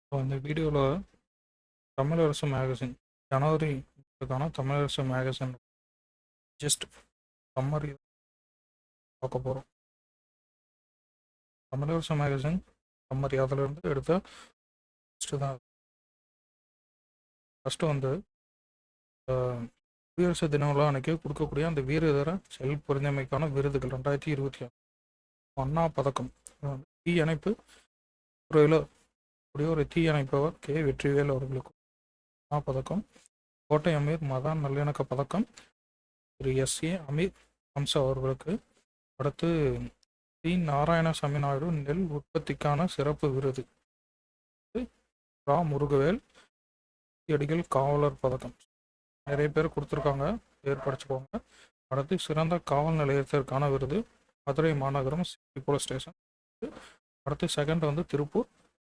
இப்போ இந்த வீடியோவில் தமிழரசு மேகசின் ஜனவரி தமிழரசு மேகசின் ஜஸ்ட் சம்மரி பார்க்க போகிறோம். தமிழரசு மேகசின் சம்மரி அதிலிருந்து எடுத்த ஃபஸ்ட்டு தான். ஃபஸ்ட்டு வந்து குடியரசு தின விழா அன்னைக்கு கொடுக்கக்கூடிய அந்த வீரதர செல் புரிந்தமைக்கான விருதுகள் 2026 அண்ணா பதக்கம் தீ அணைப்பு துறையில் கூடிய ஒரு தீ அணைப்பவர் கே வெற்றிவேல் அவர்களுக்கு அண்ணா பதக்கம். கோட்டை அமீர் மதான் நல்லிணக்க பதக்கம் திரு எஸ்.ஏ. அமீர் ஹம்சா அவர்களுக்கு. அடுத்து டி நாராயணசாமி நாயுடு நெல் உற்பத்திக்கான சிறப்பு விருது ரா முருகவேல் அடிகள் காவலர் பதக்கம். நிறைய பேர் கொடுத்துருக்காங்க, பேர் படிச்சுக்கோங்க. அடுத்து சிறந்த காவல் நிலையத்திற்கான விருது மதுரை மாநகரம் சிட்டி போலீஸ் ஸ்டேஷன். அடுத்து செகண்ட் வந்து திருப்பூர்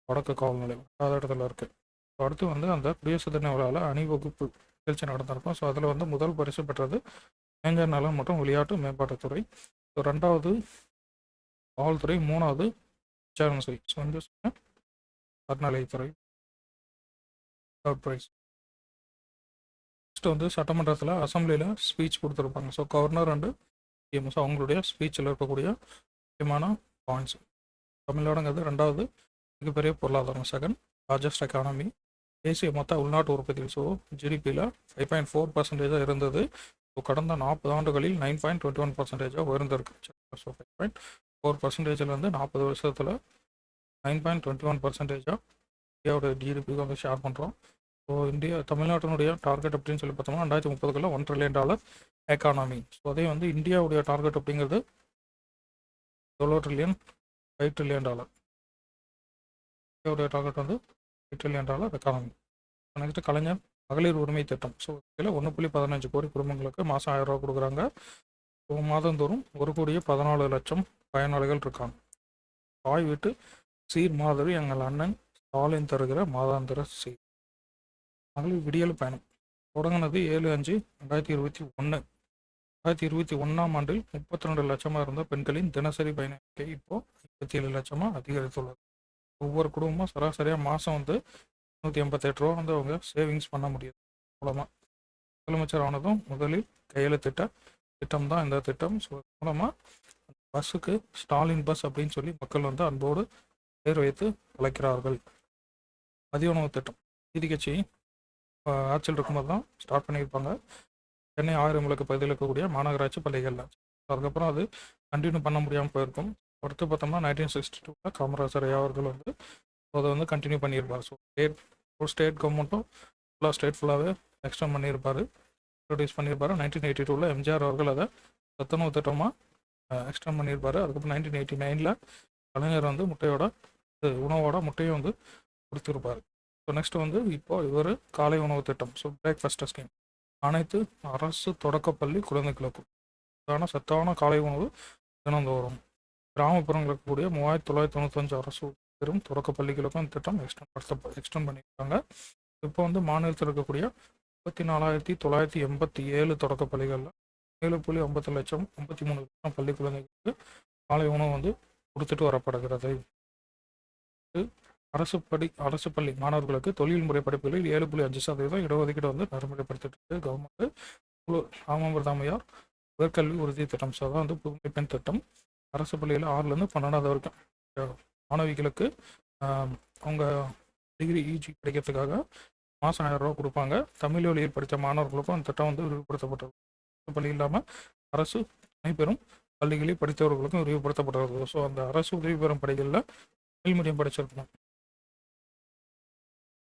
வடக்கு காவல் நிலையம் 2வது இடத்துல இருக்குது. அடுத்து வந்து அந்த குடியரசு தின விழாவில் அணிவகுப்பு நிகழ்ச்சி நடந்திருக்கும். ஸோ அதில் வந்து முதல் பரிசு பெற்றது இளைஞர் நலன் மற்றும் விளையாட்டு மேம்பாட்டுத்துறை. ஸோ 2வது காவல்துறை, 3வது விசாரணை. ஸோ வந்து அறநிலையத்துறை தேர்ட் ப்ரைஸ். நெக்ஸ்ட் வந்து சட்டமன்றத்தில் அசம்பிளியில் ஸ்பீச் கொடுத்துருப்பாங்க. ஸோ கவர்னர் அண்டு சிஎம்எஸ் அவங்களுடைய ஸ்பீச்சில் இருக்கக்கூடிய முக்கியமான பாயிண்ட்ஸ். தமிழ்நாடுங்கிறது 2வது மிகப்பெரிய பொருளாதாரம், செகண்ட் லார்ஜஸ்ட் எக்கானமி, தேசிய மொத்த உள்நாட்டு உற்பத்தி ஸோ ஜிடிபியில் 5.4% இருந்தது. ஸோ கடந்த 40 ஆண்டுகளில் 9.21% உயர்ந்திருக்கு. ஸோ 5.4%லேருந்து 40 வருஷத்தில் 9.21% இந்தியாவோட ஜிடிபிக்கு வந்து ஷேர் பண்ணுறோம். ஸோ தமிழ்நாட்டினுடைய டார்கெட் அப்படின்னு சொல்லி பார்த்தோம்னா 2030 $1 trillion எக்கானமி. ஸோ அதே வந்து இந்தியாவுடைய டார்கெட் அப்படிங்கிறது $5 trillion. இந்தியாவுடைய டார்கெட் வந்து $8 trillion எக்கானமி. நெக்ஸ்ட் கலைஞர் மகளிர் உரிமை திட்டம். ஸோ இதில் 1.15 கோடி குடும்பங்களுக்கு மாதம் 1000 ரூபா கொடுக்குறாங்க. ஸோ மாதந்தோறும் 1,14,00,000 பயனாளிகள் இருக்காங்க. தாய் வீட்டு சீர் மாதிரி எங்கள் அண்ணன் ஸ்டாலின் தருகிற மாதாந்திர சீர். மகளிர் விடியல் பயணம் தொடங்கினது 7/5/2021. 2021ஆம் ஆண்டில் 32 லட்சமாக இருந்த பெண்களின் தினசரி பயண எண்ணிக்கை இப்போ 57 லட்சமாக அதிகரித்துள்ளது. ஒவ்வொரு குடும்பமும் சராசரியாக மாதம் வந்து 188 ரூபா வந்து அவங்க சேவிங்ஸ் பண்ண முடியுது. மூலமாக முதலமைச்சர் ஆனதும் முதலில் கையெழுத்திட்ட திட்டம் தான் இந்த திட்டம். ஸோ மூலமாக பஸ்ஸுக்கு ஸ்டாலின் பஸ் அப்படின்னு சொல்லி மக்கள் வந்து அன்போடு பேர் வைத்து அழைக்கிறார்கள். மதிய உணவு திட்டம் நீதி கட்சி ஆட்சியில் இருக்கும்போது தான் ஸ்டார்ட் பண்ணியிருப்பாங்க. சென்னை 1000 விளக்கு பகுதியில் இருக்கக்கூடிய மாநகராட்சி பள்ளிகளில். அதுக்கப்புறம் அது கண்டினியூ பண்ண முடியாமல் போயிருக்கும். அடுத்து பார்த்தோம்னா 1962 காமராஜர் அவர்கள் வந்து அதை வந்து கண்டினியூ பண்ணியிருப்பார். ஸோ ஸ்டேட் கவர்மெண்ட்டும் ஃபுல்லாகவே எக்ஸ்டெண்ட் பண்ணியிருப்பார், இன்ட்ரடியூஸ் பண்ணியிருப்பார். 1982 எம்ஜிஆர் அவர்கள் அதை சத்துணவு திட்டமாக எக்ஸ்டெண்ட் பண்ணியிருப்பார். அதுக்கப்புறம் 1989 கலைஞர் வந்து உணவோட முட்டையும் வந்து கொடுத்துருப்பார். ஸோ நெக்ஸ்ட் வந்து இப்போ இவர் காலை உணவு திட்டம். ஸோ பிரேக்ஃபாஸ்ட் ஸ்கீம் அனைத்து அரசு தொடக்கப்பள்ளி குழந்தைகளுக்கும் சத்தான காலை உணவு தினந்தோறும். கிராமப்புறங்களுக்கு கூடிய 3995 அரசு பெரும் தொடக்க பள்ளிகளுக்கும் திட்டம் எக்ஸ்டெண்ட் பண்ணியிருக்காங்க. இப்போ வந்து மாநிலத்தில் இருக்கக்கூடிய 34,987 தொடக்க பள்ளிகளில் 7.53 லட்சம் பள்ளி குழந்தைகளுக்கு காலை உணவு வந்து கொடுத்துட்டு வரப்படுகிறது. அரசு பள்ளி மாணவர்களுக்கு தொழில்முறை படிப்புகளில் 7.5% இடஒதுக்கீடு வந்து நடைமுறைப்படுத்திட்டு இருக்கு கவர்மெண்ட். ராமபிரதாமையார் உயர்கல்வி உறுதி திட்டம். ஸோ அதான் வந்து புதுமை பெண் திட்டம். அரசு பள்ளியில் 6லேருந்து 12வது வரைக்கும் மாணவிகளுக்கு அவங்க டிகிரி யூஜி படிக்கிறதுக்காக மாதம் 1000 ரூபா கொடுப்பாங்க. தமிழ் வழியில் படித்த மாணவர்களுக்கும் அந்த திட்டம் வந்து விரிவுபடுத்தப்பட்டது. பள்ளி இல்லாமல் அரசு அனைப்பெரும் பள்ளிகளில் படித்தவர்களுக்கும் விரிவுபடுத்தப்பட்டது. ஸோ அந்த அரசு உதவி பெறும் பள்ளிகளில் தமிழ் மீடியம் படிச்சிருக்கணும்.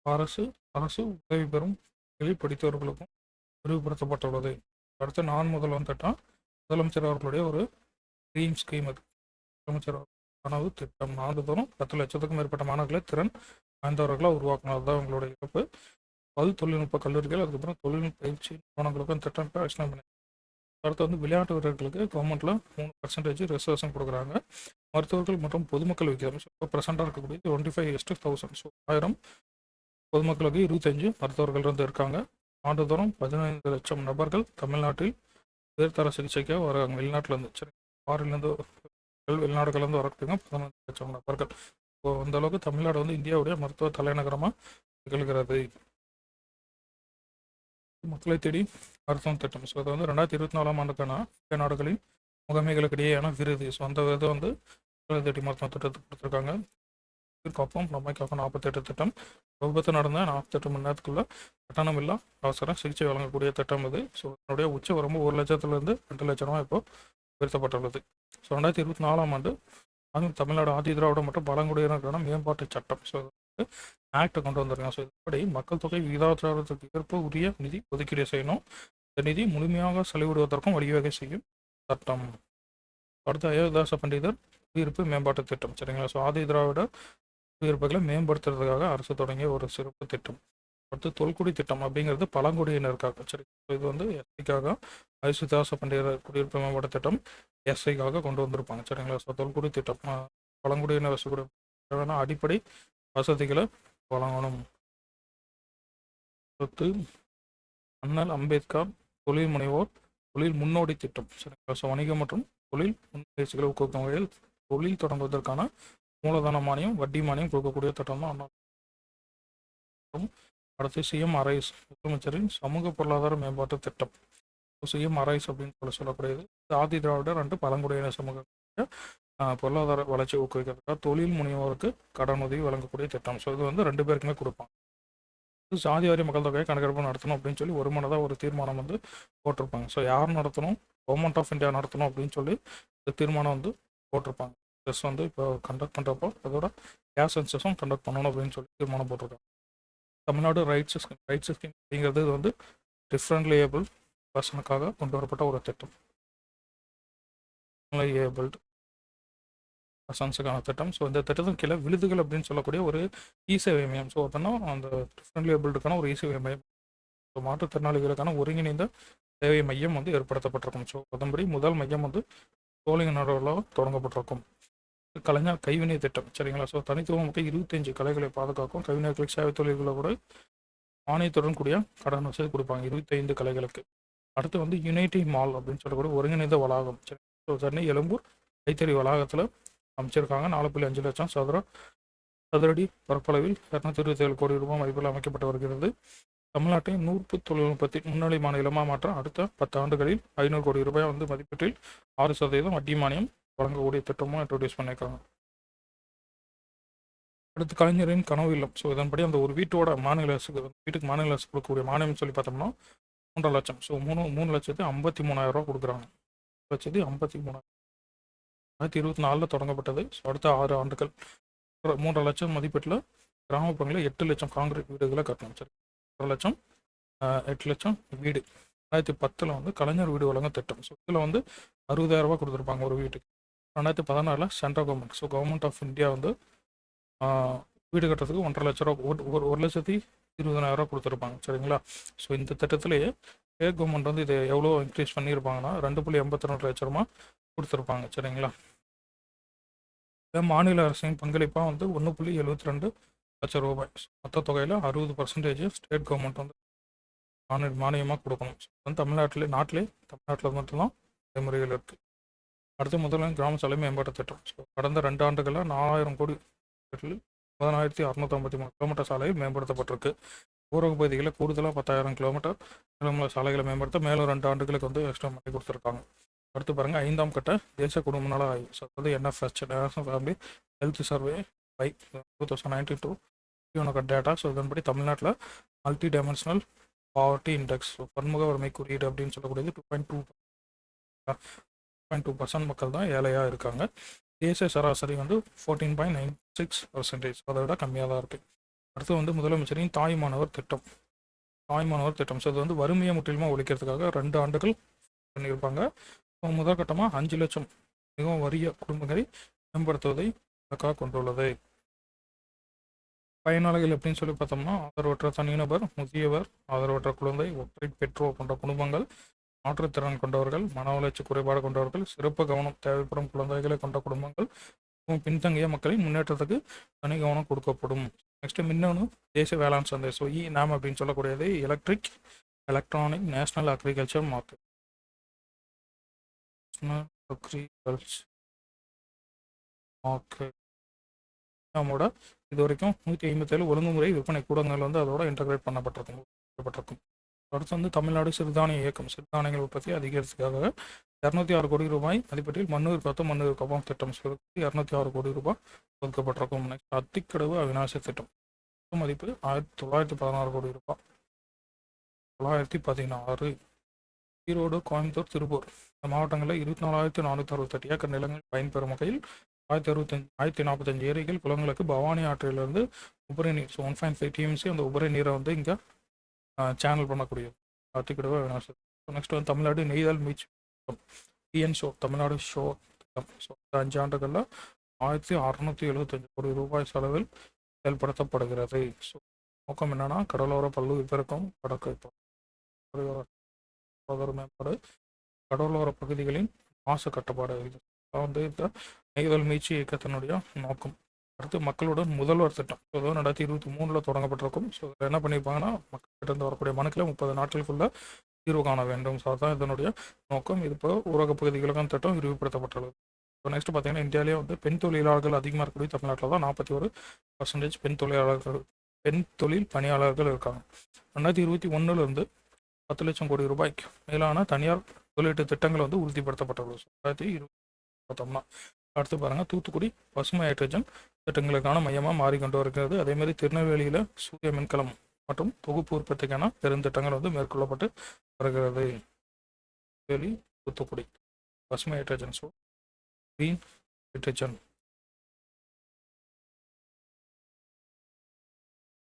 அரசு உதவி பெறும் பள்ளிகளில் படித்தவர்களுக்கும் விரிவுபடுத்தப்பட்டுள்ளது. அடுத்து நான் முதல்வன் திட்டம் முதலமைச்சர் அவர்களுடைய ஒரு ட்ரீம் ஸ்கீம். அது முதலமைச்சர் கனவு திட்டம். ஆண்டுதோறும் 10 லட்சத்துக்கும் மேற்பட்ட மாணவர்களை திறன் வாய்ந்தவர்களாக உருவாக்கினது தான் அவங்களுடைய இழப்பு. தொழில்நுட்ப கல்லூரிகள், அதுக்கப்புறம் தொழில்நுட்ப பயிற்சி நிறுவனங்களுக்கும் திட்டம் எக்ஸ்டெண்ட் பண்ணி. அடுத்து வந்து விளையாட்டு வீரர்களுக்கு கவர்மெண்ட்டில் 3% ரிசர்வேஷன் கொடுக்குறாங்க. மருத்துவர்கள் மற்றும் பொதுமக்கள் விகிதம் இப்போ ப்ரெசென்ட்டாக இருக்கக்கூடிய 25:1000. ஸோ 1000 பொதுமக்களுக்கு 25 மருத்துவர்கள் இருந்து இருக்காங்க. ஆண்டுதோறும் 15 லட்சம் நபர்கள் தமிழ்நாட்டில் உயர்தர சிகிச்சைக்காக வராங்க வெளிநாட்டிலேருந்து. சரி, வெளிநாடுகள்லேருந்து வரக்கூடிய 15 லட்சம் நபர்கள். அந்த அளவுக்கு தமிழ்நாடு வந்து இந்தியாவுடைய மருத்துவ தலைநகரமாக திகழ்கிறது. மக்களை தேடி மருத்துவம் திட்டம். ஸோ இது வந்து 2024 ஆண்டுக்கான இந்திய நாடுகளின் முகமைகளுக்கு இடையேயான விருது. ஸோ அந்த விருது வந்து மக்களை தேடி மருத்துவம் திட்டத்துக்கு கொடுத்துருக்காங்க. காப்போம் நம்மைக்காக 48 திட்டம். விபத்து நடந்த 48 மணி நேரத்துக்குள்ள கட்டணம் இல்லா அவசர சிகிச்சை வழங்கக்கூடிய திட்டம் இது. ஸோ இதனுடைய உச்ச வரம்பு 1 லட்சத்துலேருந்து 2 லட்ச ரூபா இப்போ உயர்த்தப்பட்டுள்ளது. ஸோ 2024 ஆண்டு தமிழ்நாடு ஆதி திராவிட மற்றும் பழங்குடியினருக்கான மேம்பாட்டு சட்டம். ஸோ ஆக்டை கொண்டு வந்திருக்காங்க. ஸோ இதுபடி மக்கள் தொகை விகிதாச்சாரத்துக்கு ஏற்ப உரிய நிதி ஒதுக்கீடு செய்யணும். இந்த நிதி முழுமையாக செலவிடுவதற்கும் வழிவகை செய்யும் சட்டம். அடுத்து அயோத்திதாச பண்டிதர் குடியிருப்பு மேம்பாட்டு திட்டம். சரிங்களா. ஸோ ஆதி திராவிட குடியிருப்புகளை மேம்படுத்துறதுக்காக அரசு தொடங்கிய ஒரு சிறப்பு திட்டம். அடுத்து தொல்குடி திட்டம் அப்படிங்கிறது பழங்குடியினருக்காக. சரி, இது வந்து எஸ்ஐக்காக அயோத்திதாச பண்டிதர் குடியிருப்பு மேம்பாட்டு திட்டம் எஸ்ஐக்காக கொண்டு வந்திருப்பாங்க. சரிங்களா. ஸோ தொல்குடி திட்டம் பழங்குடியினர் வசதியான அடிப்படை வசதிகளை வழங்கணும். அடுத்து அண்ணல் அம்பேத்கர் தொழில் முனைவோர் தொழில் முன்னோடி திட்டம். சரிங்களா. ஸோ வணிகம் மற்றும் தொழில் முன்னெச்சரிக்கைகளை ஊக்குவிக்கும் வகையில் தொழில் தொடங்குவதற்கான மூலதன மானியம் வட்டி மானியம் கொடுக்கக்கூடிய திட்டம் தான் அண்ணா. அடுத்து சிஎம்ஆர்ஐஸ் முதலமைச்சரின் சமூக பொருளாதார மேம்பாட்டு திட்டம். சிஎம்ஆர்ஐஸ் அப்படின்னு சொல்லக்கூடியது ஆதி திராவிடர் அண்டு பழங்குடியினர் சமூக பொருளாதார வளர்ச்சி ஊக்குவிக்கிறதுக்காக தொழில் முனைவோருக்கு கடன் உதவி வழங்கக்கூடிய திட்டம். ஸோ இது வந்து 2 பேருக்குமே கொடுப்பாங்க. சாதி வாரிய மக்கள் தொகையை கணக்கெடுப்பு நடத்தணும் அப்படின்னு சொல்லி ஒரு மனதாக ஒரு தீர்மானம் வந்து போட்டிருப்பாங்க. ஸோ யார் நடத்தணும், கவர்மெண்ட் ஆஃப் இந்தியா நடத்தணும் அப்படின்னு சொல்லி இந்த தீர்மானம் வந்து போட்டிருப்பாங்க. ப்ளஸ் வந்து இப்போ கண்டக்ட் பண்ணுறப்போ அதோட கேஸ் சென்சஸும் கண்டக்ட் பண்ணணும் அப்படின்னு சொல்லி தீர்மானம் போட்டிருக்காங்க. தமிழ்நாடு ரைட்ஸ் ஸ்கீம் அப்படிங்கிறது இது வந்து டிஃப்ரெண்ட்லி ஏபிள் பர்சனுக்காக கொண்டு வரப்பட்ட ஒரு திட்டம். ஏபிள்டு பர்சன்ஸுக்கான திட்டம். ஸோ இந்த திட்டத்தின் கீழே விழுதுகள் அப்படின்னு சொல்லக்கூடிய ஒரு இ-சேவை மையம். ஸோ அப்படின்னா அந்த டிஃப்ரெண்ட்லி ஏபிள்டுக்கான ஒரு இ-சேவை மையம். ஸோ மாற்றுத்திறனாளிகளுக்கான ஒருங்கிணைந்த சேவை மையம் வந்து ஏற்படுத்தப்பட்டிருக்கும். ஸோ அதன்படி முதல் மையம் வந்து சோழிங்கநல்லூரில் தொடங்கப்பட்டிருக்கும். கலைஞர் கைவினை திட்டம். சரிங்களா. ஸோ தனித்துவம் மிக்க 25 கலைகளை பாதுகாக்கும் கைவினைகளுக்கு சேவை தொழில்களை கூட மானியத்துடன் கூடிய கடன் வசதி கொடுப்பாங்க 25 கலைகளுக்கு. அடுத்து வந்து யுனைட்டி மால் அப்படின்னு சொல்லக்கூடிய ஒருங்கிணைந்த வளாகம். சரி, ஸோ சென்னை எழும்பூர் கைத்தறி வளாகத்தில் அமைச்சிருக்காங்க. 4.5 லட்சம் சதுரடி பரப்பளவில் 227 கோடி ரூபாய் மதிப்பில் அமைக்கப்பட்டு வருகிறது. தமிழ்நாட்டை 100 தொழில்நுட்பத்தின் முன்னணி மாநிலமாக மாற்ற அடுத்த 10 ஆண்டுகளில் 500 கோடி ரூபாய் வந்து மதிப்பீட்டில் 6% வட்டி மானியம் வழங்கக்கூடிய திட்டமும் இன்ட்ரோடியூஸ் பண்ணியிருக்காங்க. அடுத்து கலைஞரின் கனவு இல்லம். ஸோ இதன்படி அந்த ஒரு வீட்டோட மாநில அரசுக்கு வீட்டுக்கு மாநில அரசு கொடுக்கக்கூடிய மானியம் சொல்லி பார்த்தோம்னா 3.5 லட்சம். ஸோ 3,53,000 ரூபா கொடுக்குறாங்க. 3,53,000 2024 தொடங்கப்பட்டது. ஸோ அடுத்த 6 ஆண்டுகள் 3.5 லட்சம் மதிப்பீட்டில் கிராமப்புறங்களில் 8 லட்சம் காங்கிரீட் வீடுகளை கட்டணும். சரி, 1 லட்சம் 8 லட்சம் வீடு. 2010 வந்து கலைஞர் வீடு வழங்க திட்டம். ஸோ இதில் வந்து 60,000 ரூபா கொடுத்துருப்பாங்க ஒரு வீட்டுக்கு. 2016 central government, so government of India வந்து வீடு கட்டுறதுக்கு 1.5 லட்ச ரூபா 1,20,20,000 ரூபா கொடுத்துருப்பாங்க. சரிங்களா. ஸோ இந்த திட்டத்திலேயே ஸ்டேட் கவர்மெண்ட் வந்து இதை எவ்வளோ இன்க்ரீஸ் பண்ணியிருப்பாங்கன்னா 2.82 லட்ச ரூபா கொடுத்துருப்பாங்க. சரிங்களா. மாநில அரசின் பங்களிப்பாக வந்து 1.72 லட்சம் ரூபாய். மொத்த தொகையில் 60% ஸ்டேட் கவர்மெண்ட் வந்து மானியமாக கொடுக்கணும். வந்து தமிழ்நாட்டில் மட்டும்தான் நடைமுறைகள் இருக்குது. அடுத்து முதல்ல கிராம சாலை மேம்பாட்டு திட்டம். ஸோ கடந்த 2 ஆண்டுகளில் 4,000 கோடி 19,653 கிலோமீட்டர் சாலையில் மேம்படுத்தப்பட்டிருக்கு. ஊரக பகுதிகளில் கூடுதலாக 10,000 கிலோமீட்டர் நிலமுள்ள சாலைகளை மேம்படுத்த மேலும் 2 ஆண்டுகளுக்கு வந்து எக்ஸ்ட்ரா பண்ணி கொடுத்துருக்காங்க. அடுத்து பாருங்கள் 5ஆம் கட்ட தேசிய குடும்ப நல ஆய்வு. ஸோ அதாவது NFH national family health survey by 2019 data. So இதன்படி தமிழ்நாட்டில் மல்டி டைமென்ஷனல் பாவர்ட்டி இண்டெக்ஸ் பன்முக வறுமை குறியீடு அப்படின்னு சொல்லக்கூடியது 2.2% மக்கள் தான் ஏழையாக இருக்காங்க. தேசிய சராசரி வந்து 14.96%. அதை விட கம்மியாக தான் இருக்குது. அடுத்து வந்து முதலமைச்சரின் தாய்மானவர் திட்டம். ஸோ அது வந்து வறுமையை முற்றிலுமாக ஒழிக்கிறதுக்காக 2 ஆண்டுகள் பண்ணியிருப்பாங்க. முதல் கட்டமாக 5 லட்சம் மிகவும் வறிய குடும்பங்களை மேம்படுத்துவதை இலக்காக கொண்டுள்ளது. பயனாளிகள் எப்படின்னு சொல்லி பார்த்தோம்னா ஆதரவற்ற தனிநபர், முதியவர், ஆதரவற்ற குழந்தை, ஒற்றை பெற்றோர் போன்ற குடும்பங்கள், மாற்றுத்திறன் கொண்டவர்கள், மன வளர்ச்சி குறைபாடு கொண்டவர்கள், சிறப்பு கவனம் தேவைப்படும் குழந்தைகளை கொண்ட குடும்பங்கள், பின்தங்கிய மக்களின் முன்னேற்றத்துக்கு தனி கவனம் கொடுக்கப்படும். நெக்ஸ்ட் மின்னணு தேசிய வேளாண் சந்தை. ஸோ நாம் அப்படின்னு சொல்லக்கூடியது எலக்ட்ரானிக் நேஷனல் அக்ரிகல்ச்சர் மார்க்கெட். நம்மோட இது வரைக்கும் 157 ஒழுங்குமுறை விற்பனை கூடங்கள் வந்து அதோட இன்டகிரேட் பண்ணப்பட்டிருக்கும். அடுத்து வந்து தமிழ்நாடு சிறுதானிய இயக்கம் சிறுதானியங்கள் உற்பத்தி அதிகரிக்கிறதுக்காக 206 கோடி ரூபாய் மதிப்பீட்டில் மண்ணூர் காத்து மண்ணூர் காப்பம் திட்டம் 206 கோடி ரூபாய் ஒதுக்கப்பட்டிருக்கும். நெக்ஸ்ட் அத்திக்கடவு அவிநாசி திட்டம் மதிப்பு 1916 கோடி ரூபாய். 916. ஈரோடு, கோயம்புத்தூர், திருப்பூர் இந்த மாவட்டங்களில் 24,468 ஏக்கர் நிலங்கள் பயன்பெறும் வகையில் 1045 ஏரிகள் குளங்களுக்கு பவானி ஆற்றிலிருந்து உபரி நீர் 1.5 டிஎம்சி அந்த உபரி நீரை வந்து இங்கே சேனல் பண்ணக்கூடியது அத்திக்கடவு அவிநாசி. நெக்ஸ்ட் வந்து தமிழ்நாடு நெய்தல் மீட்சி டிஎன் ஷோ தமிழ்நாடு ஷோ திட்டம். ஸோ 5 ஆண்டுகளில் 1675 கோடி ரூபாய் செலவில் செயல்படுத்தப்படுகிறது. ஸோ நோக்கம் என்னன்னா கடலோர பல்லு பெருக்கம் வடக்கு மேம்பாடு கடலோர பகுதிகளின் மாசு கட்டுப்பாடு வந்து இந்த நெய்தல் மீட்சி இயக்கத்தினுடைய நோக்கம். அடுத்து மக்களுடன் முதல்வர் திட்டம் 2023 தொடங்கப்பட்டிருக்கும். ஸோ இதில் என்ன பண்ணியிருப்பாங்கன்னா மக்கள்கிட்ட இருந்து வரக்கூடிய மனுக்களை 30 நாட்களுக்குள்ள தீர்வு காண வேண்டும். ஸோ அதுதான் இதனுடைய நோக்கம். இது இப்போ ஊரக பகுதிகளுக்கான திட்டம் விரிவுபடுத்தப்பட்டுள்ளது. இப்போ நெக்ஸ்ட் பார்த்தீங்கன்னா இந்தியாவிலேயே வந்து பெண் தொழிலாளர்கள் அதிகமாக இருக்கக்கூடிய தமிழ்நாட்டில் தான் 41% பெண் தொழில் பணியாளர்கள் இருக்காங்க. 2021 10 லட்சம் கோடி ரூபாய்க்கு மேலான தனியார் முதலீட்டு திட்டங்கள் வந்து உறுதிப்படுத்தப்பட்டுள்ளது. 2020 பார்த்தோம்னா அடுத்து பாருங்கள் தூத்துக்குடி பசுமை ஹைட்ரஜன் திட்டங்களுக்கான மையமாக மாறிக்கொண்டு வருகிறது. அதேமாதிரி திருநெல்வேலியில் சூரிய மின்கலம் மற்றும் தொகுப்பு உற்பத்திக்கான பெருந்திட்டங்கள் வந்து மேற்கொள்ளப்பட்டு வருகிறது. தூத்துக்குடி பசுமை ஹைட்ரஜன் ஸோ கிரீன் ஹைட்ரஜன்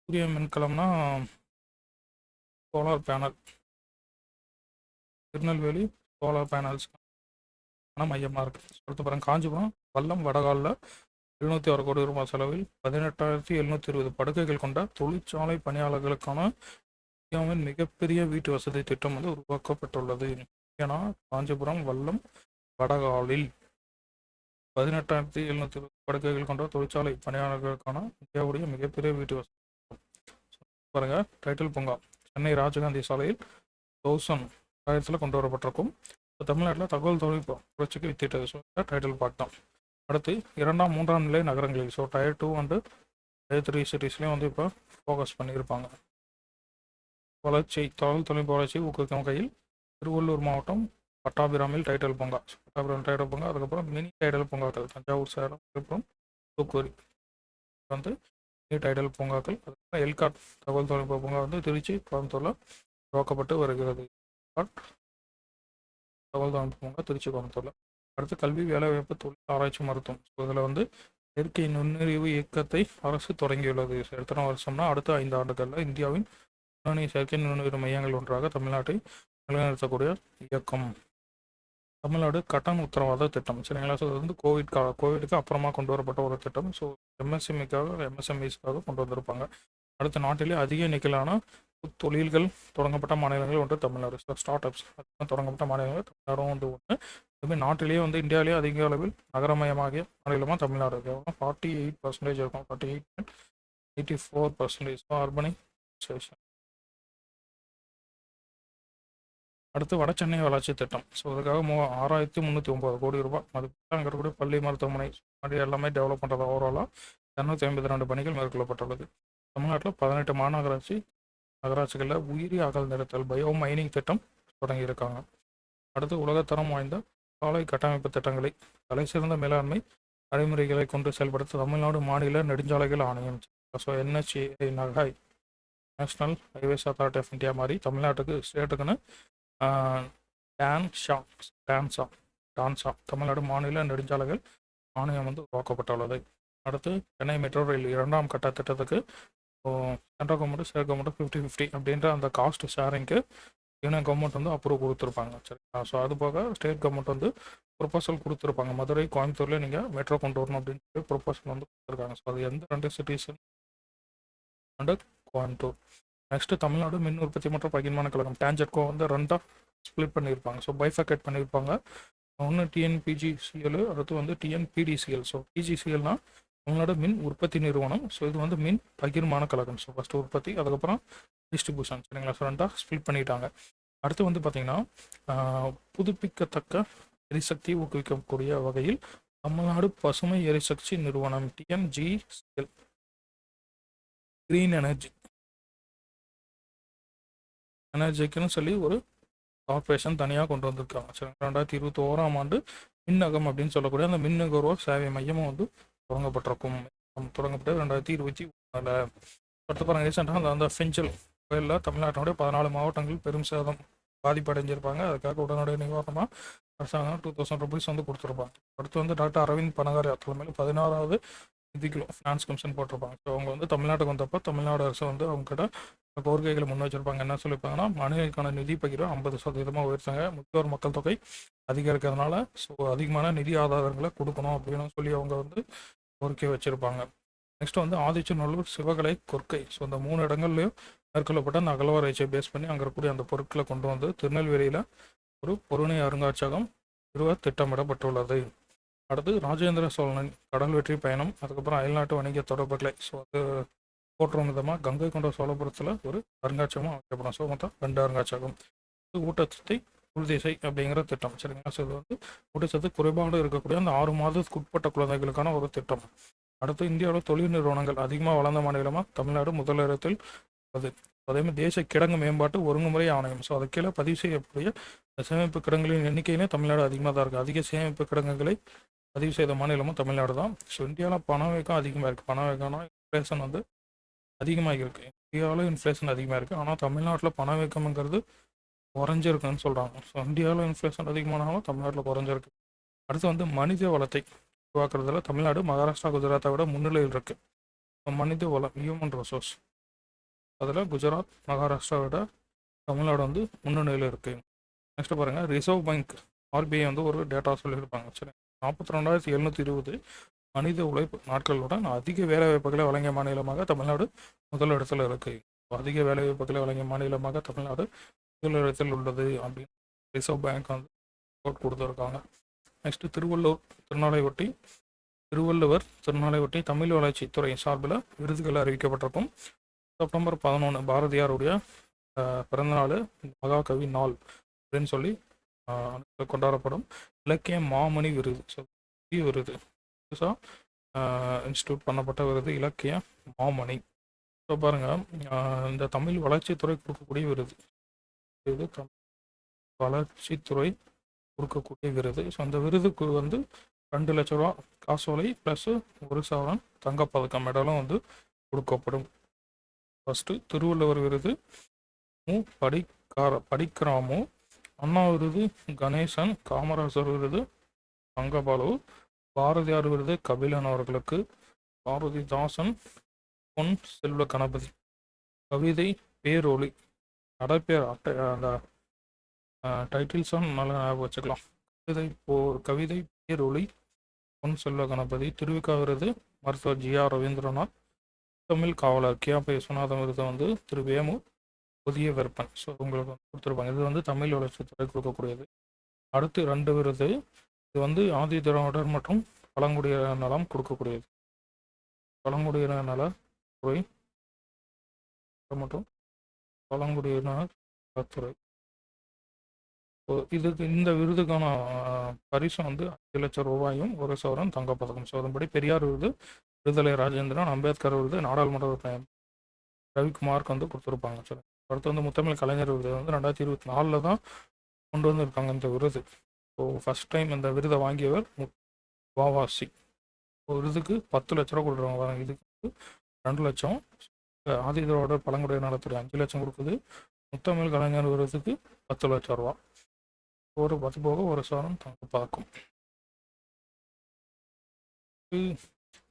சூரிய மின்கலம்னா solar panel Tirunelveli solar panels மையமாக இருக்குது. அடுத்து பாருங்க காஞ்சிபுரம் வல்லம் வடகாலில் 706 கோடி ரூபாய் செலவில் 18,720 படுக்கைகள் கொண்ட தொழிற்சாலை பணியாளர்களுக்கான இந்தியாவின் மிகப்பெரிய வீட்டு வசதி திட்டம் வந்து உருவாக்கப்பட்டுள்ளது. ஏன்னா காஞ்சிபுரம் வல்லம் வடகாலில் 18,720 படுக்கைகள் கொண்ட தொழிற்சாலை பணியாளர்களுக்கான இந்தியாவுடைய மிகப்பெரிய வீட்டு வசதி பாருங்க. டைட்டில் பூங்கா சென்னை ராஜகாந்தி சாலையில் 1000 கொண்டு வரப்பட்டிருக்கும். தமிழ்நாட்டில் தகவல் தொழில்நுட்பம் புரட்சிக்கு வித்திட்டது. ஸோ டைட்டில் பார்க் தான். அடுத்து 2ஆம் 3ஆம் நிலை நகரங்களில் ஸோ Tier 2 அண்டு Tier 3 சிட்டிஸ்லேயும் வந்து இப்போ ஃபோக்கஸ் பண்ணியிருப்பாங்க. தகவல் தொழில்நுட்ப வளர்ச்சி ஊக்குவிக்கும் வகையில் திருவள்ளூர் மாவட்டம் பட்டாபிராமில் டைட்டில் பூங்கா டைட்டில் பூங்கா அதுக்கப்புறம் மினி டைட்டில் பூங்காக்கள் தஞ்சாவூர் சேலம் விழுப்புரம் தூத்துக்குடி வந்து மினி டைட்டில் பூங்காக்கள். அதுக்கப்புறம் எல்காட் தகவல் தொழில்நுட்ப பூங்கா வந்து திருச்சி கோயம்புத்தூரில் துவக்கப்பட்டு வருகிறது. தகவல் தொழில்நுட்ப பூங்கா திருச்சி கோயம்புத்தூரில். அடுத்து கல்வி வேலைவாய்ப்பு தொழில் ஆராய்ச்சி மருத்துவம். ஸோ இதில் வந்து செயற்கை நுண்ணறிவு இயக்கத்தை அரசு தொடங்கியுள்ளது. எத்தனை வருஷம்னா அடுத்த 5 ஆண்டுகளில் இந்தியாவின் முன்னணி செயற்கை நுண்ணறிவு மையங்கள் ஒன்றாக தமிழ்நாட்டை நிலைநிறுத்தக்கூடிய இயக்கம். தமிழ்நாடு கட்டண உத்தரவாத திட்டம் சரிங்களா. ஸோ இது வந்து கோவிடுக்கு அப்புறமா கொண்டு வரப்பட்ட ஒரு திட்டம். ஸோ எம்எஸ்எம்இஸ்க்காக கொண்டு வந்திருப்பாங்க. அடுத்த நாட்டிலே அதிக எண்ணிக்கையிலான தொழில்கள் தொடங்கப்பட்ட மாநிலங்கள் ஒன்று தமிழ்நாடு. ஸ்டார்ட் அப்ஸ் தொடங்கப்பட்ட மாநிலங்கள் தமிழ்நாடும் வந்து ஒன்று. அதுமாதிரி நாட்டிலேயே வந்து இந்தியாவிலேயே அதிக அளவில் நகரமயமாகிய மாநிலமாக தமிழ்நாடு இருக்கு. 48% இருக்கும். 48.84% அர்பனைசேஷன். அடுத்து வட சென்னை வளர்ச்சி திட்டம். ஸோ அதுக்காக 6,309 கோடி ரூபாய் மதிப்பில் அங்கே இருக்கக்கூடிய பள்ளி மருத்துவமனை மாதிரி எல்லாமே டெவலப் பண்ணுறது. ஓவராலாக 252 பணிகள் மேற்கொள்ளப்பட்டுள்ளது. தமிழ்நாட்டில் 18 நகராட்சிகளில் உயிரி அகல் நிறுத்தல் பயோ மைனிங் திட்டம் தொடங்கியிருக்காங்க. அடுத்து உலகத்தரம் வாய்ந்த சாலை கட்டமைப்பு திட்டங்களை தலைசிறந்த மேலாண்மை நடைமுறைகளை கொண்டு செயல்படுத்த தமிழ்நாடு மாநில நெடுஞ்சாலைகள் ஆணையம் ஸோ NHAI நகாய் national highways authority of India மாதிரி தமிழ்நாட்டுக்கு ஸ்டேட்டுக்குன்னு டான்சா தமிழ்நாடு மாநில நெடுஞ்சாலைகள் ஆணையம் வந்து உருவாக்கப்பட்டுள்ளது. அடுத்து சென்னை மெட்ரோ ரயில் 2ஆம் கட்ட திட்டத்துக்கு சென்ட்ரல் கவர்மெண்ட் ஸ்டேட் கவர்மெண்ட் 50-50 அப்படின்ற அந்த காஸ்ட் ஷேரிங்க்கு யூனியன் கவர்மெண்ட் வந்து அப்ரூவ் கொடுத்துருப்பாங்க சரிங்களா. ஸோ அது போக ஸ்டேட் கவர்மெண்ட் வந்து ப்ரொபோசல் கொடுத்துருப்பாங்க. மதுரை கோயம்புத்தூர்லேயே நீங்கள் மெட்ரோ கொண்டு வரணும் அப்படின்னு சொல்லி ப்ரொபோசல் வந்து கொடுத்துருக்காங்க. ஸோ அது எந்த 2 cities and Coimbatore. Next Tamil Nadu மின் உற்பத்தி மற்றும் பகிர்மான கழகம் டான்ஜெட்கோ வந்து 2ஆக ஸ்ப்ளிட் பண்ணியிருப்பாங்க. ஸோ பைஃபர்கேட் பண்ணியிருப்பாங்க. ஒன்று TNPGCL அடுத்து வந்து TNPDCL. ஸோ PGCLனா தமிழ்நாடு மின் உற்பத்தி நிறுவனம். ஸோ இது வந்து மின் பகிர்மான கழகம். ஸோ ஃபஸ்ட்டு உற்பத்தி அதுக்கப்புறம் டிஸ்ட்ரிபியூஷன் சரிங்களா. ஸோ 2ஆக ஸ்ப்ளிட் பண்ணிட்டாங்க. அடுத்து வந்து பார்த்திங்கன்னா புதுப்பிக்கத்தக்க எரிசக்தி ஊக்குவிக்கக்கூடிய வகையில் தமிழ்நாடு பசுமை எரிசக்தி நிறுவனம் டிஎன்ஜிசிஎல் கிரீன் எனர்ஜிக்குன்னு சொல்லி ஒரு கார்பரேஷன் தனியாக கொண்டு வந்திருக்காங்க. சரி, 2021ஆம் ஆண்டு மின்னகம் அப்படின்னு சொல்லக்கூடிய அந்த மின் நுகர்வோர் சேவை மையமும் வந்து தொடங்கப்பட்டது 2021. அடுத்து பாருங்க, ரீசெண்டாக அந்த ஃபிஞ்சல் புயலில் தமிழ்நாட்டினுடைய 14 மாவட்டங்கள் பெரும் சேதம் பாதிப்படைஞ்சிருப்பாங்க. அதுக்காக உடனடிய நிவாரணமாக அரசாங்கம் 2000 ரூபீஸ் வந்து கொடுத்துருப்பாங்க. அடுத்து வந்து டாக்டர் அரவிந்த் பனகாரியா தலைமையில் 16வது நிதிக்குழு ஃபினான்ஸ் கமிஷன் போட்டிருப்பாங்க. ஸோ அவங்க வந்து தமிழ்நாட்டுக்கு வந்தப்போ தமிழ்நாடு அரசு வந்து அவங்ககிட்ட கோரிக்கைகளை முன் வச்சிருப்பாங்க. என்ன சொல்லியிருப்பாங்கன்னா, மாநிலங்களுக்கான நிதி பகிர்வு 50% உயர்த்தாங்க. முதியோர் மக்கள் தொகை அதிகரிக்கிறதுனால ஸோ அதிகமான நிதி ஆதாரங்களை கொடுக்கணும் அப்படின்னு சொல்லி அவங்க வந்து கோரிக்கை வச்சிருப்பாங்க. நெக்ஸ்ட் வந்து ஆதிச்சநல்லூர், சிவகலை, கொர்க்கை, ஸோ இந்த 3 இடங்கள்லையும் மேற்கொள்ளப்பட்ட அந்த அகழ்வாராய்ச்சியை பேஸ் பண்ணி அங்கே இருக்கக்கூடிய அந்த பொருட்களை கொண்டு வந்து திருநெல்வேலியில் ஒரு பொருணை அருங்காட்சியகம் நிறுவ திட்டமிடப்பட்டுள்ளது. அடுத்து ராஜேந்திர சோழனின் கடல் வெற்றி பயணம், அதுக்கப்புறம் அயல்நாட்டு வணிக தொடர்புகளை ஸோ அது போற்றும் விதமாக கங்கை கொண்ட சோழபுரத்தில் ஒரு அருங்காட்சியகம் அமைக்கப்படும். ஸோ மொத்தம் 2 அருங்காட்சியகம். ஊட்டச்சத்தை உறுதிசை அப்படிங்கிற திட்டம். சரிங்களா? ஸோ இது வந்து ஊட்டச்சத்து குறைபாடு இருக்கக்கூடிய அந்த 6 மாதத்துக்கு உட்பட்ட குழந்தைகளுக்கான ஒரு திட்டம். அடுத்து இந்தியாவில் தொழில் நிறுவனங்கள் அதிகமாக வளர்ந்த மாநிலமாக தமிழ்நாடு முதலிடத்தில் உள்ளது. அதேமாதிரி தேசிய கிடங்கு மேம்பாட்டு ஒருங்குமுறை ஆணையம், ஸோ அது கீழே பதிவு செய்யக்கூடிய சேமிப்பு கிடங்குகளின் எண்ணிக்கையிலே தமிழ்நாடு அதிகமாக தான் இருக்குது. அதிக சேமிப்பு கிடங்குகளை பதிவு செய்த மாநிலமும் தமிழ்நாடு தான். ஸோ இந்தியாவில் பணவீக்கம் அதிகமாக இருக்குது. பணவீக்கம்னா இன்ஃப்ளேஷன் வந்து அதிகமாக இருக்குது. இந்தியாவில் இன்ஃப்ளேஷன் அதிகமாக இருக்குது. ஆனால் தமிழ்நாட்டில் பணவீக்கம்ங்கிறது குறைஞ்சிருக்குன்னு சொல்கிறாங்க. ஸோ இந்தியாவில் இன்ஃப்ளேஷன் அதிகமானாலும் தமிழ்நாட்டில் குறைஞ்சிருக்கு. அடுத்து வந்து மனித வளத்தை உருவாக்குறதுல தமிழ்நாடு மகாராஷ்டிரா, குஜராத்தை விட முன்னிலையில் இருக்குது. மனித வளம், ஹியூமன் ரிசோர்ஸ், அதில் குஜராத், மகாராஷ்டிரா விட தமிழ்நாடு வந்து முன்னணியில் இருக்குது. நெக்ஸ்ட் பாருங்கள், ரிசர்வ் பேங்க் ஆர்பிஐ வந்து ஒரு டேட்டா சொல்லியிருப்பாங்க. சரி, 42,720 மனித உழைப்பு நாட்களுடன் அதிக வேலைவாய்ப்புகளை வழங்கிய மாநிலமாக தமிழ்நாடு முதலிடத்தில் இருக்குது. அதிக வேலைவாய்ப்புகளை வழங்கிய மாநிலமாக தமிழ்நாடு முதலிடத்தில் உள்ளது அப்படின்னு ரிசர்வ் பேங்க் வந்து ரிப்போர்ட் கொடுத்துருக்காங்க. நெக்ஸ்ட்டு திருவள்ளுவர் திருநாளை ஒட்டி தமிழ் வளர்ச்சித்துறை சார்பில் விருதுகள் அறிவிக்கப்பட்டிருக்கும். செப்டம்பர் 11 பாரதியாருடைய பிறந்தநாள், மகாகவி நாள் அப்படின்னு சொல்லி கொண்டாடப்படும். இலக்கிய மாமணி விருது, ஸோ விருது புதுசாக இன்ஸ்டியூட் பண்ணப்பட்ட விருது இலக்கிய மாமணி. ஸோ பாருங்கள், இந்த தமிழ் வளர்ச்சித்துறை கொடுக்கக்கூடிய விருது, இது தமிழ் வளர்ச்சித்துறை கொடுக்கக்கூடிய விருது. ஸோ அந்த விருதுக்கு வந்து 2 லட்ச ரூபா காசோலை ப்ளஸ் 1 சவரன் தங்கப்பதக்கம் மெடலும் வந்து கொடுக்கப்படும். ஃபஸ்ட்டு திருவள்ளுவர் விருது படிக்கிறாமோ, அண்ணா விருது கணேசன், காமராஜர் விருது தங்கபாலு, பாரதியார் விருது கபிலன் அவர்களுக்கு, பாரதிதாசன் பொன் செல்வ கணபதி, கவிதை பேரொளி, அடைப்பேர் அந்த டைட்டில்ஸும் நல்லா ஞாபகம் வச்சுக்கலாம். கவிதை பேரொளி பொன் செல்வ கணபதி, திருவிக்கா விருது மருத்துவர் ஜி.ஆர். ரவீந்திரநாத், தமிழ் காவலர் கே.பி. விஸ்வநாதன் விருது வந்து திரு வேமு புதிய விற்பன். ஸோ உங்களுக்கு வந்து கொடுத்துருப்பாங்க. இது வந்து தமிழ் வளர்ச்சித்துறை கொடுக்கக்கூடியது. அடுத்து 2 விருது, இது வந்து ஆதி திராவிடர் மற்றும் பழங்குடியினர் நலம் கொடுக்கக்கூடியது. பழங்குடியினர் நலத்துறை மற்றும் பழங்குடியினர் நலத்துறை. இதுக்கு இந்த விருதுக்கான பரிசு வந்து 5 லட்சம் ரூபாயும் 1 சவரன் தங்கப்பதக்கம். ஸோ அதன்படி பெரியார் விருது விடுதலை ராஜேந்திரன், அம்பேத்கர் விருது நாடாளுமன்ற உறுப்பினர் ரவிக்குமாருக்கு வந்து கொடுத்துருப்பாங்க. சரி, அடுத்து வந்து முத்தமிழ் கலைஞர் விருது வந்து 2024 தான் கொண்டு வந்திருக்காங்க இந்த விருது. ஸோ ஃபஸ்ட் டைம் இந்த விருதை வாங்கியவர் வாவாசி. விருதுக்கு 10 லட்ச ரூபா கொடுக்குறாங்க. இதுக்கு 2 லட்சம். ஆதிதிராவிட பழங்குடியினர் நலத்துறை 5 லட்சம் கொடுக்குது. முத்தமிழ் கலைஞர் விருதுக்கு 10 லட்சம் ரூபா, ஒரு 10 போக 1 சவரன் தங்கப்பதக்கம்.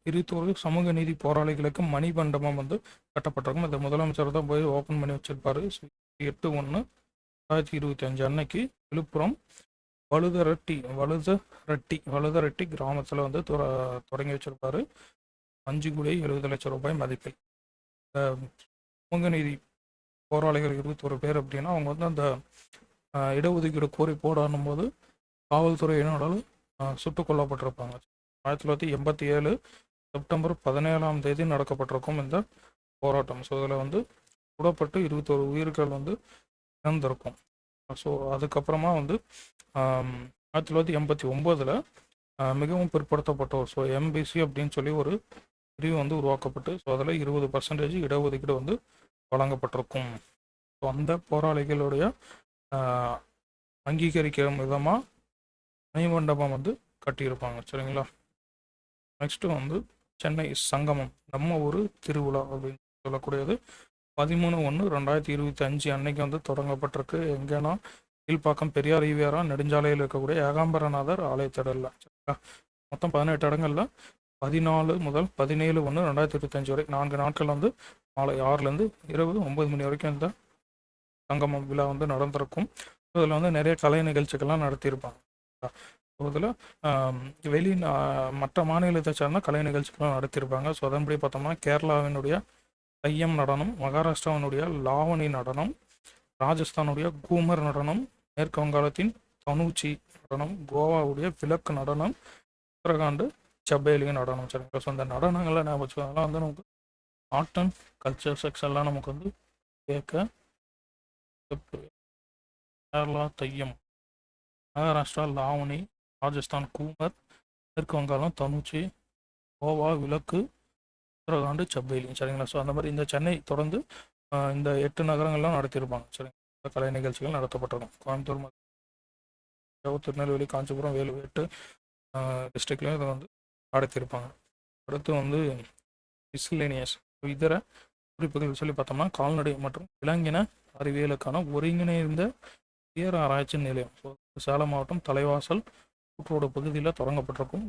இருத்தொரு சமூக நீதி போராளிகளுக்கு மணிமண்டபம் வந்து கட்டப்பட்டிருக்கும். இந்த முதலமைச்சர் தான் போய் ஓப்பன் பண்ணி வச்சிருப்பாரு. 8/1/2025 அன்னைக்கு விழுப்புரம் வழுதரட்டி கிராமத்தில் வந்து தொடங்கி வச்சிருப்பாரு. 5 கோடி 70 லட்சம் ரூபாய் மதிப்பில். சமூக நீதி போராளிகள் 21 பேர் அப்படின்னா அவங்க வந்து அந்த இடஒதுக்கீடு கோரி போராடும் போது காவல்துறையினரால் சுட்டுக் கொல்லப்பட்டிருப்பாங்க. 1987 செப்டம்பர் 17ஆம் தேதி நடக்கப்பட்டிருக்கும் இந்த போராட்டம். ஸோ இதில் வந்து சுடப்பட்டு 21 உயிர்கள் வந்து இறந்திருக்கும். ஸோ அதுக்கப்புறமா வந்து 1989 மிகவும் பிற்படுத்தப்பட்டோர், ஸோ எம்பிசி அப்படின்னு சொல்லி ஒரு பிரிவு வந்து உருவாக்கப்பட்டு, ஸோ அதில் 20% இடஒதுக்கீடு வந்து வழங்கப்பட்டிருக்கும். ஸோ அந்த போராளிகளுடைய அங்கீகரிக்கிற விதமாக மணிமண்டபம் வந்து கட்டியிருப்பாங்க. சரிங்களா. நெக்ஸ்ட்டு வந்து சென்னை சங்கமம், நம்ம ஒரு திருவிழா அப்படின்னு சொல்லக்கூடியது 13/1/2025 அன்னைக்கு வந்து தொடங்கப்பட்டிருக்கு. எங்கன்னா கீழ்ப்பாக்கம் பெரியார் ஈவேரா நெடுஞ்சாலையில் இருக்கக்கூடிய ஏகாம்பரநாதர் ஆலயத்திடலில். சரிங்களா. மொத்தம் 18 இடங்கள்ல 14 முதல் 17/1/2025 வரை 4 நாட்கள் வந்து மாலை 6லேருந்து இரவு 9 மணி வரைக்கும் இந்த சங்கமம் விழா வந்து நடந்திருக்கும். இதில் வந்து நிறைய கலை நிகழ்ச்சிகள்லாம் நடத்தியிருப்பாங்க. இதில் மற்ற மாநிலத்தை சார்ந்த கலை நிகழ்ச்சிகள்லாம் நடத்தியிருப்பாங்க. ஸோ அதன்படி பார்த்தோம்னா கேரளாவினுடைய தையம் நடனம், மகாராஷ்டிராவினுடைய லாவணி நடனம், ராஜஸ்தானுடைய கூமர் நடனம், மேற்கு வங்காளத்தின் தனூச்சி நடனம், கோவாவுடைய விளக்கு நடனம், உத்தரகாண்ட் சபேலி நடனம். சரிங்களா. ஸோ இந்த நடனங்களை ஞாபகம் வந்து நமக்கு ஆர்ட் அண்ட் கல்ச்சர் செக்ஷன்லாம் நமக்கு வந்து கேட்க கேரளா தையம், மகாராஷ்டிரா லாவணி, ராஜஸ்தான் கூமர், மேற்கு வங்காளம் தனூச்சி, கோவா விளக்கு, உத்தரகாண்ட் சபேலி. சரிங்களா. ஸோ அந்த மாதிரி இந்த சென்னை தொடர்ந்து இந்த 8 நகரங்கள்லாம் நடத்தியிருப்பாங்க. சரிங்களா. கலை நிகழ்ச்சிகள் நடத்தப்பட்டிருக்கும். கோயம்புத்தூர், திருநெல்வேலி, காஞ்சிபுரம், வேலூர் 8 டிஸ்ட்ரிக்ட்லையும் இதை வந்து நடத்தியிருப்பாங்க. அடுத்து வந்து மிஸ்லேனியஸ் இதர குறிப்புகள் சொல்லி பார்த்தோம்னா கால்நடை மற்றும் விலங்கின அறிவியலுக்கான ஒருங்கிணைந்த உயர் ஆராய்ச்சி நிலையம். ஸோ சேலம் மாவட்டம் தலைவாசல் கூற்றோட பகுதியில் தொடங்கப்பட்டிருக்கும்.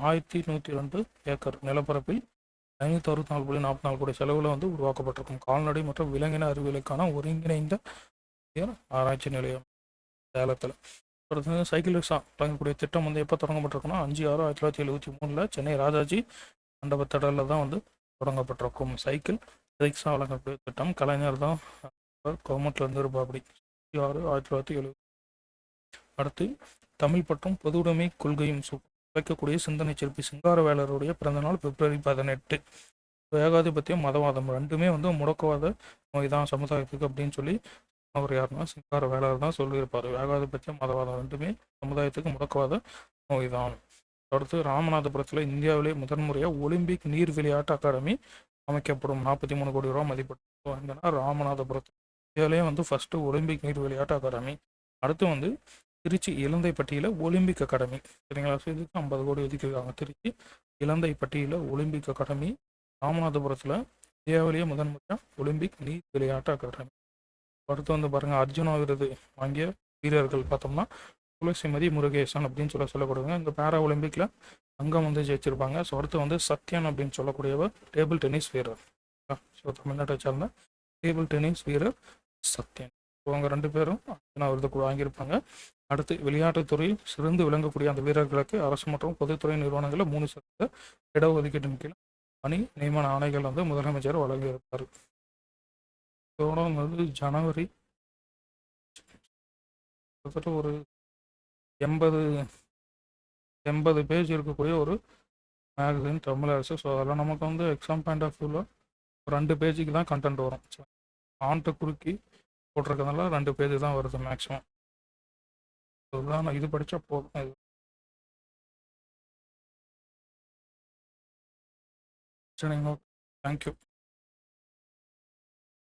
1102 ஏக்கர் நிலப்பரப்பில் 564.44 கோடி செலவில் வந்து உருவாக்கப்பட்டிருக்கும் கால்நடை மற்றும் விலங்கின அறிவியலுக்கான ஒருங்கிணைந்த உயர் ஆராய்ச்சி நிலையம் சேலத்தில். அடுத்தது சைக்கிள் ரிக்ஷா வழங்கக்கூடிய திட்டம் வந்து எப்போ தொடங்கப்பட்டிருக்குன்னா 5/6/1973 சென்னை ராஜாஜி மண்டபத்திடலில் தான் வந்து தொடங்கப்பட்டிருக்கும். சைக்கிள் ரிக்ஷா வழங்கக்கூடிய திட்டம் கலைஞர் தான் கவர்மெண்ட்ல இருந்து இருப்பா. அப்படி 6/1970. அடுத்து தமிழ் பற்றும் பொதுவுடைமை கொள்கையும் வைக்கக்கூடிய சிந்தனை சிற்பி சிங்காரவேலருடைய பிறந்தநாள் February 18. ஏகாதிபத்தியம் மதவாதம் ரெண்டுமே வந்து முடக்குவாத நோய் தான் சமுதாயத்துக்கு அப்படின்னு சொல்லி அவர் யாருன்னா சிங்காரவேலர் தான் சொல்லியிருப்பார். ஏகாதிபத்தியம் மதவாதம் ரெண்டுமே சமுதாயத்துக்கு முடக்குவாத நோய் தான். அடுத்து ராமநாதபுரத்தில் இந்தியாவிலே முதன்முறையாக ஒலிம்பிக் நீர் விளையாட்டு அகாடமி அமைக்கப்படும். 43 கோடி ரூபா மதிப்பிட்டு ராமநாதபுரத்தில் இந்தியாவிலேயே வந்து ஃபர்ஸ்ட் ஒலிம்பிக் நீர் விளையாட்டு அகாடமி. அடுத்து வந்து திருச்சி இலந்தைப்பட்டியில் ஒலிம்பிக் அகாடமி. சரிங்களா. ஸோ இதுக்கு 50 கோடி ஒதுக்கியிருக்காங்க. திருச்சி இலந்தைப்பட்டியில் ஒலிம்பிக் அகாடமி. ராமநாதபுரத்தில் இந்தியாவிலேயே முதன்முறையாக ஒலிம்பிக் நீர் விளையாட்டு அகாடமி. அடுத்து வந்து பாருங்கள், அர்ஜுனா விருது வாங்கிய வீரர்கள் பார்த்தோம்னா துளசிமதி முருகேசன் அப்படின்னு சொல்லப்படுவாங்க. இந்த பேரா ஒலிம்பிக்கில் அங்கம் வந்து ஜெயிச்சிருப்பாங்க. ஸோ அடுத்து வந்து சத்யன் அப்படின்னு சொல்லக்கூடியவர் டேபிள் டென்னிஸ் வீரர். ஸோ தமிழ்நாட்டை சார்ந்த டேபிள் டென்னிஸ் வீரர் சத்யன். அவங்க 2 பேரும் அர்ஜுனா விருது வாங்கியிருப்பாங்க. அடுத்து விளையாட்டுத்துறையில் சிறந்து விளங்கக்கூடிய அந்த வீரர்களுக்கு அரசு மற்றும் பொதுத்துறை நிறுவனங்களில் 3% இடஒதுக்கீட்டின் கீழ் பணி நியமன ஆணைகள் வந்து முதலமைச்சர் வழங்கியிருப்பார். இதோட வந்து ஜனவரி கிட்டத்தட்ட ஒரு 80 பேஜ் இருக்கக்கூடிய ஒரு மேகசின் தமிழ் அரசு. ஸோ அதெல்லாம் நமக்கு வந்து எக்ஸாம் பாயிண்ட் ஆஃப் வியூவில் 2 பேஜுக்கு தான் கண்டென்ட் வரும். ஆண்ட்டு குறுக்கி போட்டிருக்கிறதுனால 2 பேஜ் தான் வருது மேக்ஸிமம். அதுதான் நான் இது படித்தா போதும். சரிங்க. தேங்க்யூ.